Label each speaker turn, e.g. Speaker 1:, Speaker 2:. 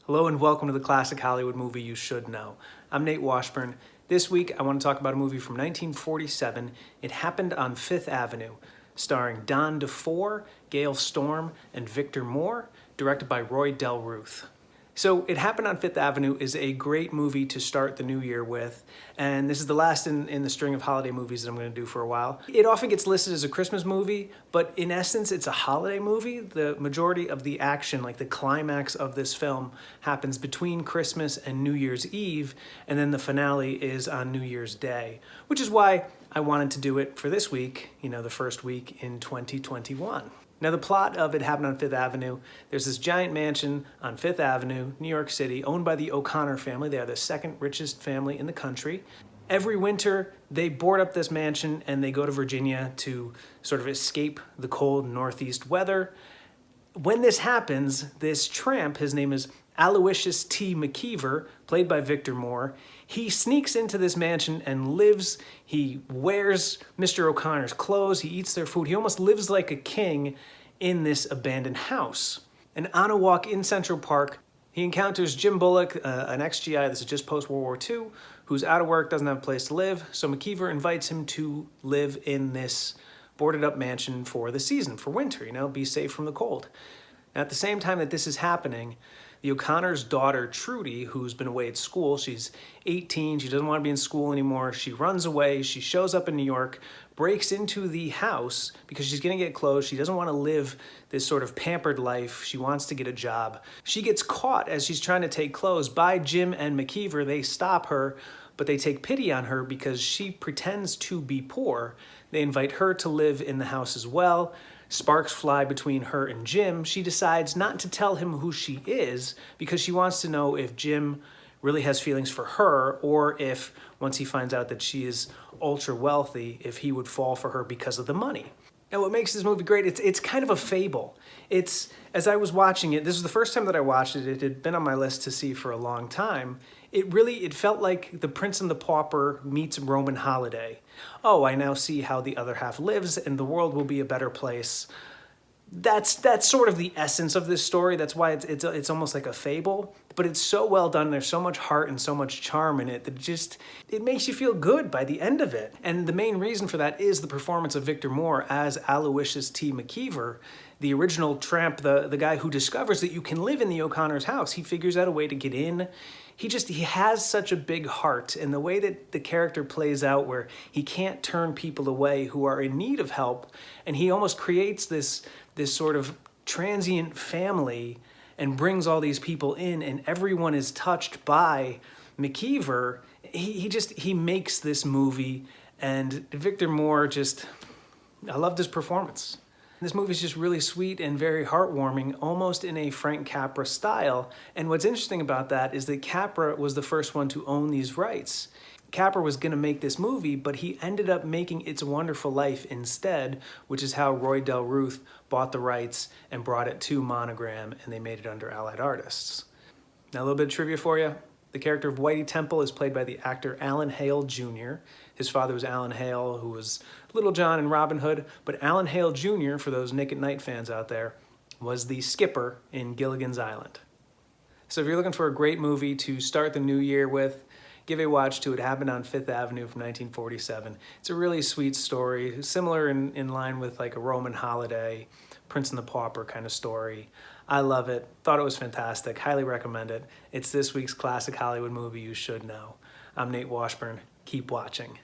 Speaker 1: Hello and welcome to the Classic Hollywood Movie You Should Know. I'm Nate Washburn. This week I want to talk about a movie from 1947. It Happened on Fifth Avenue, starring Don DeFore, Gale Storm, and Victor Moore, directed by Roy Del Ruth. So It Happened on Fifth Avenue is a great movie to start the new year with, and this is the last in the string of holiday movies that I'm going to do for a while. It often gets listed as a Christmas movie, but in essence it's a holiday movie. The majority of the action, like the climax of this film, happens between Christmas and New Year's Eve, and then the finale is on New Year's Day, which is why I wanted to do it for this week, the first week in 2021. Now, the plot of It Happened on Fifth Avenue, there's this giant mansion on Fifth Avenue, New York City, owned by the O'Connor family. They are the second richest family in the country. Every winter, they board up this mansion and they go to Virginia to sort of escape the cold northeast weather. When this happens, this tramp, his name is Aloysius T. McKeever, played by Victor Moore, he sneaks into this mansion and lives. He wears Mr. O'Connor's clothes, he eats their food, he almost lives like a king in this abandoned house. And on a walk in Central Park, he encounters Jim Bullock, an ex-GI, this is just post-World War II, who's out of work, doesn't have a place to live, so McKeever invites him to live in this boarded up mansion for the season, for winter, be safe from the cold. And at the same time that this is happening, the O'Connor's daughter, Trudy, who's been away at school, she's 18, she doesn't want to be in school anymore, she runs away, she shows up in New York, breaks into the house because she's gonna get clothes, she doesn't want to live this sort of pampered life, she wants to get a job. She gets caught as she's trying to take clothes by Jim and McKeever. They stop her, but they take pity on her because she pretends to be poor. They invite her to live in the house as well. Sparks fly between her and Jim. She decides not to tell him who she is because she wants to know if Jim really has feelings for her, or if, once he finds out that she is ultra wealthy, if he would fall for her because of the money. And what makes this movie great, it's kind of a fable. As I was watching it, this was the first time that I watched it, it had been on my list to see for a long time. It felt like The Prince and the Pauper meets Roman Holiday. Oh, I now see how the other half lives and the world will be a better place. That's sort of the essence of this story. That's why it's almost like a fable, but it's so well done. There's so much heart and so much charm in it that it makes you feel good by the end of it. And the main reason for that is the performance of Victor Moore as Aloysius T. McKeever, the original tramp, the guy who discovers that you can live in the O'Connor's house. He figures out a way to get in. He has such a big heart, and the way that the character plays out where he can't turn people away who are in need of help, and he almost creates this sort of transient family and brings all these people in, and everyone is touched by McKeever. He makes this movie, and Victor Moore I loved his performance. This movie is just really sweet and very heartwarming, almost in a Frank Capra style. And what's interesting about that is that Capra was the first one to own these rights. Capra was going to make this movie, but he ended up making It's a Wonderful Life instead, which is how Roy Del Ruth bought the rights and brought it to Monogram, and they made it under Allied Artists. Now, a little bit of trivia for you. The character of Whitey Temple is played by the actor Alan Hale Jr. His father was Alan Hale, who was Little John in Robin Hood, but Alan Hale Jr., for those Nick at Night fans out there, was the skipper in Gilligan's Island. So if you're looking for a great movie to start the new year with, give a watch to It Happened on Fifth Avenue from 1947. It's a really sweet story, similar in line with like a Roman Holiday, Prince and the Pauper kind of story. I love it. Thought it was fantastic. Highly recommend it. It's this week's Classic Hollywood Movie You Should Know. I'm Nate Washburn. Keep watching.